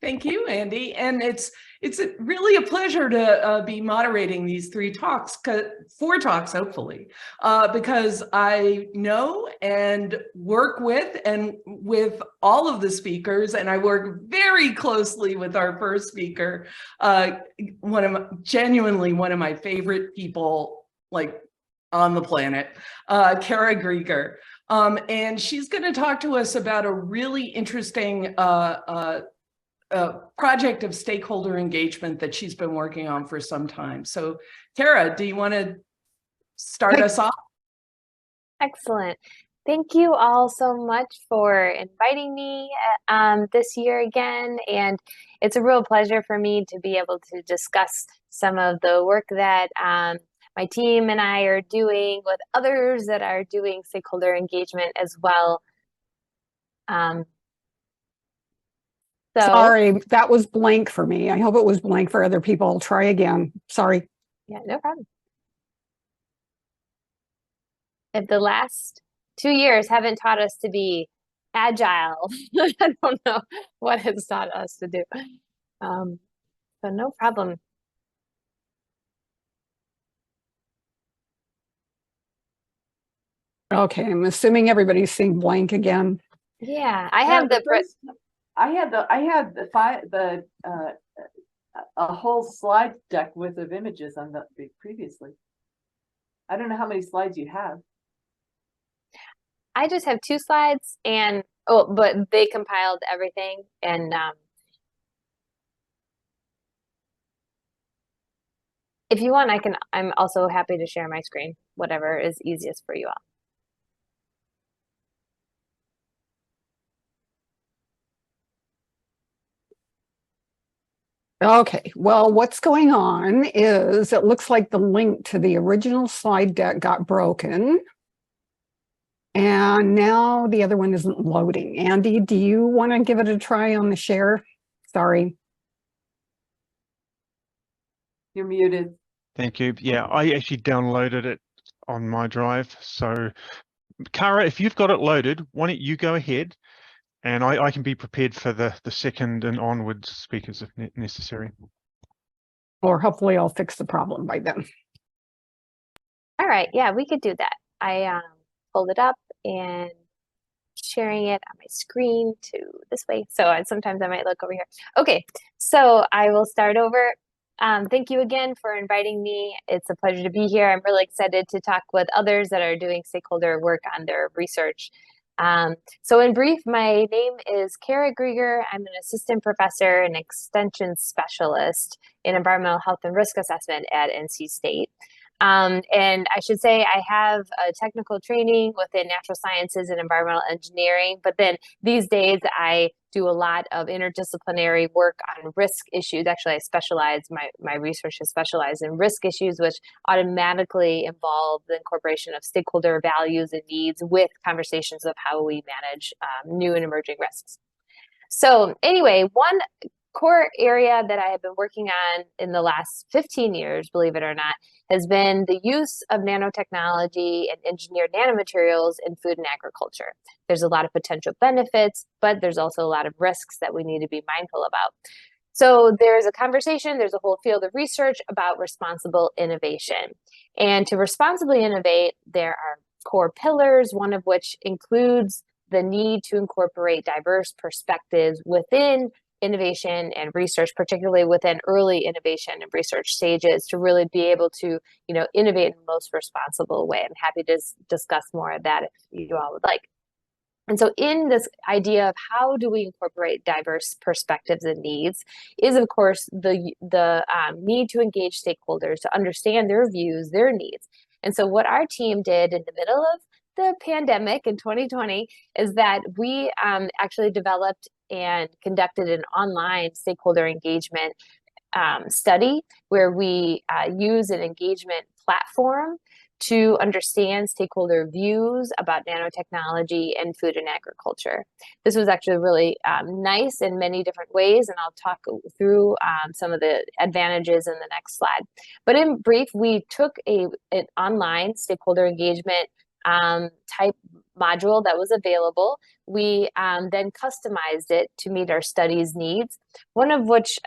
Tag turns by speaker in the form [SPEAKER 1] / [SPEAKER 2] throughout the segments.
[SPEAKER 1] Thank you, Andy. And it's really a pleasure to be moderating these four talks, hopefully, because I know and work with all of the speakers, and I work very closely with our first speaker, genuinely one of my favorite people, like, on the planet, Kara Grieger. And she's going to talk to us about a really interesting project of stakeholder engagement that she's been working on for some time. So, Kara, do you want to start us off?
[SPEAKER 2] Excellent. Thank you all so much for inviting me this year again. And it's a real pleasure for me to be able to discuss some of the work that my team and I are doing with others that are doing stakeholder engagement as well.
[SPEAKER 3] Sorry, that was blank for me. I hope it was blank for other people. I'll try again. Sorry.
[SPEAKER 2] Yeah, no problem. If the last 2 years haven't taught us to be agile, I don't know what it's taught us to do. So no problem.
[SPEAKER 3] Okay, I'm assuming everybody's seeing blank again.
[SPEAKER 2] Yeah, I have
[SPEAKER 4] a whole slide deck with of images on that previously. I don't know how many slides you have.
[SPEAKER 2] I just have 2 slides, and but they compiled everything, and if you want, I'm also happy to share my screen, whatever is easiest for you all.
[SPEAKER 3] Okay, well, what's going on is it looks like the link to the original slide deck got broken. And now the other one isn't loading. Andy, do you want to give it a try on the share? Sorry.
[SPEAKER 4] You're muted.
[SPEAKER 5] Thank you. Yeah, I actually downloaded it on my drive. So, Kara, if you've got it loaded, why don't you go ahead, and I can be prepared for the second and onwards speakers if necessary.
[SPEAKER 3] Or hopefully I'll fix the problem by then.
[SPEAKER 2] All right, yeah, we could do that. I pulled it up and sharing it on my screen to this way. So sometimes I might look over here. Okay, so I will start over. Thank you again for inviting me. It's a pleasure to be here. I'm really excited to talk with others that are doing stakeholder work on their research. So in brief, my name is Kara Grieger. I'm an assistant professor and extension specialist in environmental health and risk assessment at NC State. And I should say I have a technical training within natural sciences and environmental engineering, but then these days I do a lot of interdisciplinary work on risk issues. Actually, my research is specialized in risk issues, which automatically involve the incorporation of stakeholder values and needs with conversations of how we manage new and emerging risks. So anyway, one core area that I have been working on in the last 15 years, believe it or not, has been the use of nanotechnology and engineered nanomaterials in food and agriculture. There's a lot of potential benefits, but there's also a lot of risks that we need to be mindful about. So there's a conversation, there's a whole field of research about responsible innovation. And to responsibly innovate, there are core pillars, one of which includes the need to incorporate diverse perspectives within innovation and research, particularly within early innovation and research stages, to really be able to, innovate in the most responsible way. I'm happy to discuss more of that if you all would like. And so in this idea of how do we incorporate diverse perspectives and needs is, of course, the need to engage stakeholders to understand their views, their needs. And so what our team did in the middle of the pandemic in 2020 is that we actually developed and conducted an online stakeholder engagement study where we use an engagement platform to understand stakeholder views about nanotechnology and food and agriculture. This was actually really nice in many different ways, and I'll talk through some of the advantages in the next slide. But in brief, we took an online stakeholder engagement type module that was available. We then customized it to meet our study's needs, one of which,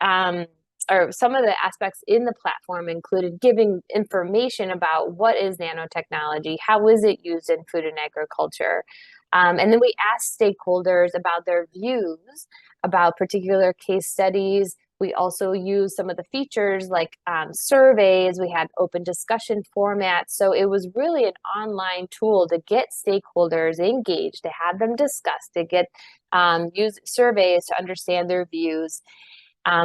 [SPEAKER 2] or some of the aspects in the platform included giving information about what is nanotechnology, how is it used in food and agriculture. And then we asked stakeholders about their views about particular case studies. We also used some of the features like surveys. We had open discussion formats. So it was really an online tool to get stakeholders engaged, to have them discuss, to get use surveys to understand their views.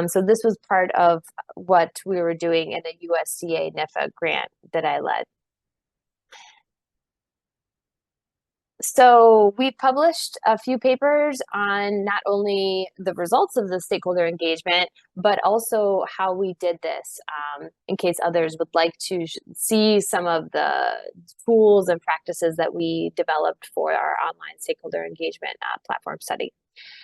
[SPEAKER 2] So this was part of what we were doing in a USDA NIFA grant that I led. So we published a few papers on not only the results of the stakeholder engagement, but also how we did this, in case others would like to see some of the tools and practices that we developed for our online stakeholder engagement platform study.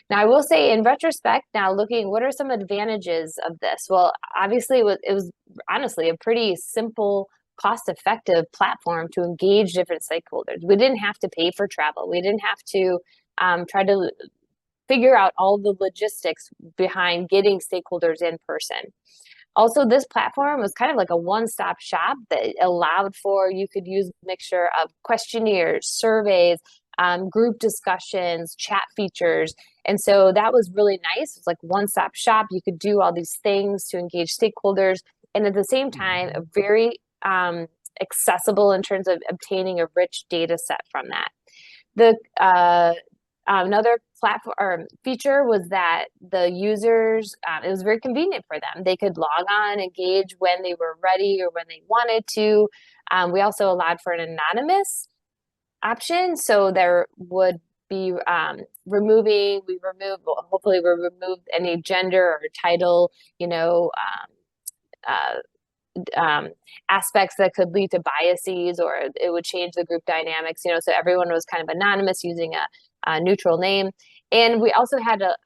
[SPEAKER 2] Now, I will say in retrospect, now looking, what are some advantages of this? Well, obviously it was honestly a pretty simple, cost-effective platform to engage different stakeholders. We didn't have to pay for travel. We didn't have to try to figure out all the logistics behind getting stakeholders in person. Also, this platform was kind of like a one-stop shop that allowed for, you could use a mixture of questionnaires, surveys, group discussions, chat features. And so that was really nice. It's like one-stop shop. You could do all these things to engage stakeholders. And at the same time, a very accessible in terms of obtaining a rich data set from that. The another platform or feature was that the users, it was very convenient for them. They could log on, engage when they were ready or when they wanted to. We also allowed for an anonymous option, so there would be hopefully we removed any gender or title, aspects that could lead to biases, or it would change the group dynamics, so everyone was kind of anonymous using a neutral name. And we also had a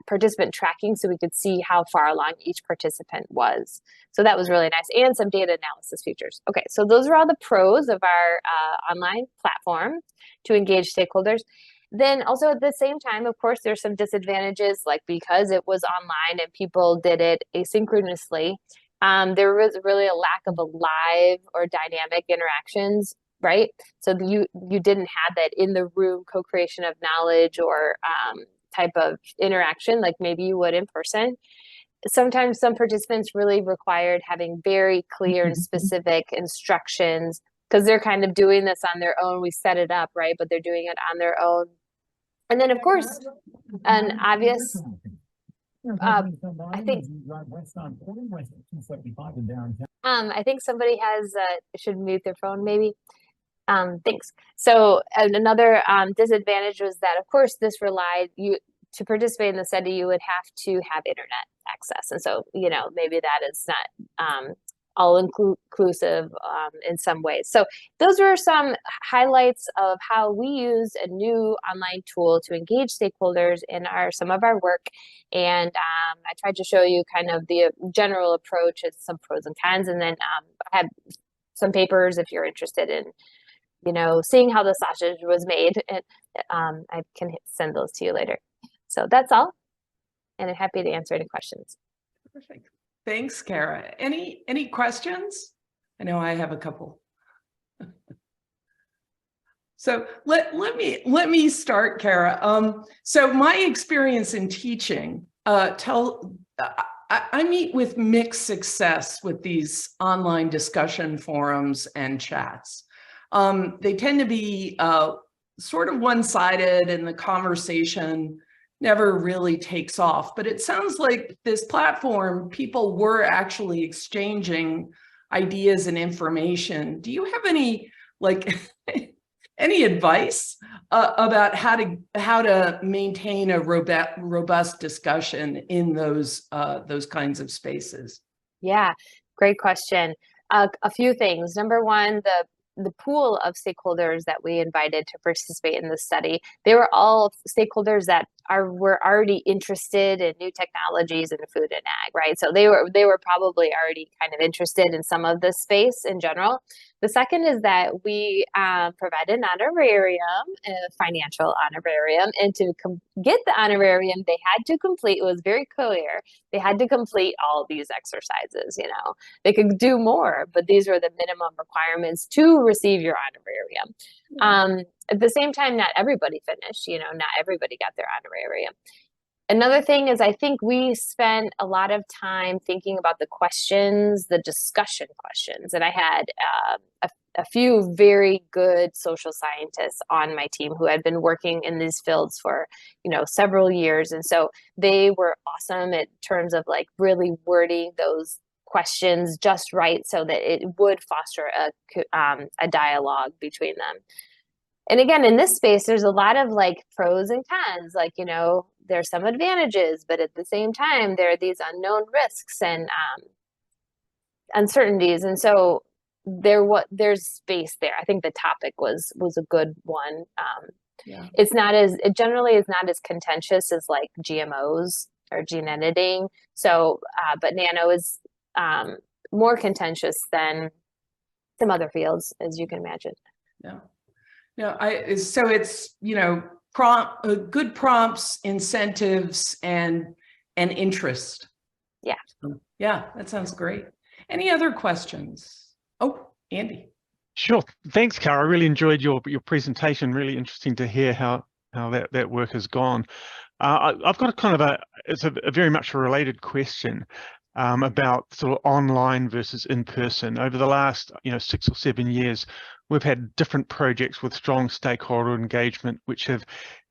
[SPEAKER 2] participant tracking, so we could see how far along each participant was. So that was really nice, and some data analysis features. Okay, so those are all the pros of our online platform to engage stakeholders. Then also at the same time, of course, there's some disadvantages, like because it was online and people did it asynchronously, there was really a lack of a live or dynamic interactions, right? So you didn't have that in the room co-creation of knowledge or type of interaction like maybe you would in person. Sometimes some participants really required having very clear and specific instructions because they're kind of doing this on their own. We set it up, right? But they're doing it on their own. And then, of course, an obvious, I think somebody should mute their phone maybe. Thanks. So another disadvantage was that, of course, this relied to participate in the study, you would have to have internet access. And so, maybe that is not all inclusive in some ways. So those were some highlights of how we use a new online tool to engage stakeholders in some of our work. And I tried to show you kind of the general approach, some pros and cons. And then I had some papers if you're interested in seeing how the sausage was made, and I can send those to you later. So that's all, and I'm happy to answer any questions.
[SPEAKER 1] Perfect. Thanks, Kara. Any questions? I know I have a couple. So let me start, Kara. So my experience in teaching, I meet with mixed success with these online discussion forums and chats. They tend to be sort of one-sided, and the conversation never really takes off. But it sounds like this platform, people were actually exchanging ideas and information. Do you have any any advice about how to maintain a robust discussion in those kinds of spaces?
[SPEAKER 2] Yeah, great question. A few things. Number one, the pool of stakeholders that we invited to participate in the study, they were all stakeholders that were already interested in new technologies in food and ag, right? So they were probably already kind of interested in some of this space in general. The second is that we provide an honorarium, a financial honorarium, and to get the honorarium, they had to complete, it was very clear, they had to complete all these exercises, you know. They could do more, but these were the minimum requirements to receive your honorarium. Yeah. At the same time, not everybody finished, you know, not everybody got their honorarium. Another thing is I think we spent a lot of time thinking about the questions, the discussion questions. And I had a few very good social scientists on my team who had been working in these fields for, you know, several years. And so they were awesome in terms of like really wording those questions just right so that it would foster a dialogue between them. And again, in this space, there's a lot of like pros and cons, like, you know, there's some advantages, but at the same time, there are these unknown risks and uncertainties. And so there's space there. I think the topic was a good one. Yeah. It generally is not as contentious as like GMOs or gene editing. So, but nano is more contentious than some other fields, as you can imagine.
[SPEAKER 1] Yeah. No, so it's, you know, good prompts, incentives, and interest.
[SPEAKER 2] Yeah.
[SPEAKER 1] So, yeah, that sounds great. Any other questions? Oh, Andy.
[SPEAKER 5] Sure. Thanks, Cara. I really enjoyed your presentation. Really interesting to hear how that work has gone. I've got a kind of it's a very much a related question about sort of online versus in person. Over the last 6 or 7 years, we've had different projects with strong stakeholder engagement, which have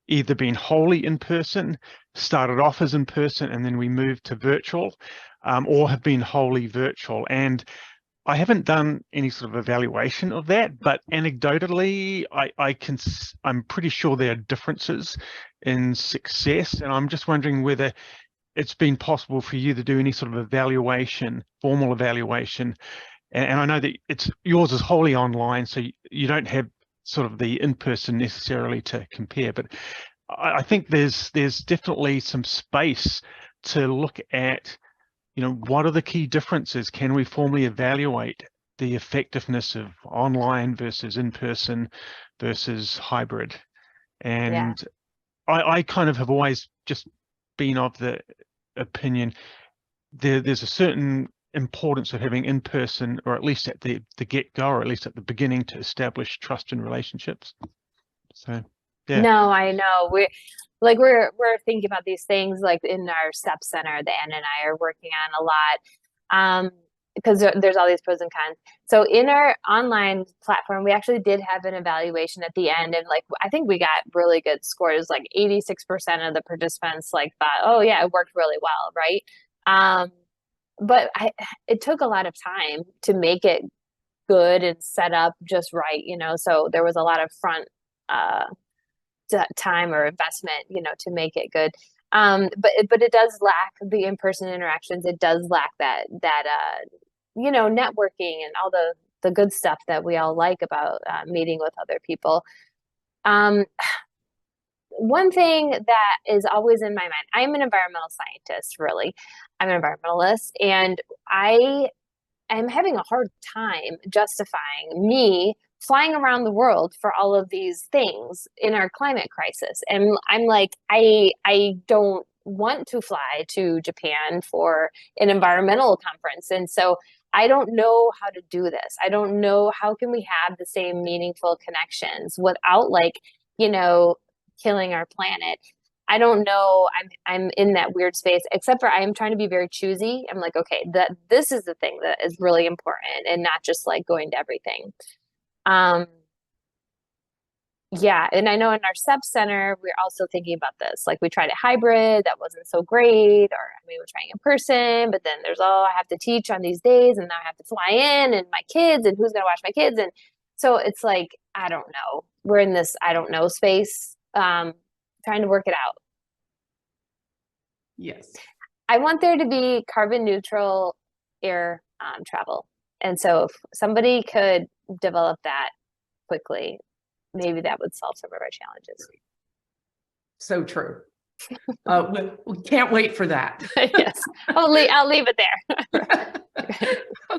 [SPEAKER 5] either been wholly in person, started off as in person, and then we moved to virtual, or have been wholly virtual. And I haven't done any sort of evaluation of that, but anecdotally, I'm pretty sure there are differences in success, and I'm just wondering whether it's been possible for you to do any sort of evaluation, formal evaluation. And I know that yours is wholly online, so you don't have sort of the in-person necessarily to compare, but I think there's definitely some space to look at, what are the key differences? Can we formally evaluate the effectiveness of online versus in-person versus hybrid? And yeah. I kind of have always just been of the opinion there's a certain importance of having in-person, or at least at the get-go, or at least at the beginning, to establish trust and relationships. So yeah.
[SPEAKER 2] No, I know. We're thinking about these things like in our STEP center that Ann and I are working on a lot, because there's all these pros and cons. So in our online platform, we actually did have an evaluation at the end, and like I think we got really good scores. Like 86% of the participants like thought, oh yeah, it worked really well, right? But it took a lot of time to make it good and set up just right, so there was a lot of front time or investment, to make it good. But it does lack the in-person interactions. It does lack that networking and all the good stuff that we all like about meeting with other people. One thing that is always in my mind, I'm an environmental scientist, really. I'm an environmentalist, and I am having a hard time justifying me flying around the world for all of these things in our climate crisis. And I'm like, I don't want to fly to Japan for an environmental conference. And so I don't know how to do this. I don't know how can we have the same meaningful connections without killing our planet. I don't know. I'm in that weird space, except for I am trying to be very choosy. I'm like, okay, this is the thing that is really important, and not just like going to everything. Yeah, and I know in our STEP center, we're also thinking about this. Like we tried a hybrid, that wasn't so great, or we're trying in person, but then there's I have to teach on these days, and now I have to fly in, and my kids, and who's gonna watch my kids, and so it's like I don't know. We're in this I don't know space, trying to work it out.
[SPEAKER 1] Yes,
[SPEAKER 2] I want there to be carbon neutral air travel, and so if somebody could develop that quickly, maybe that would solve some of our challenges.
[SPEAKER 1] so true. We can't wait for that.
[SPEAKER 2] Yes, I'll leave it there.
[SPEAKER 1] Okay.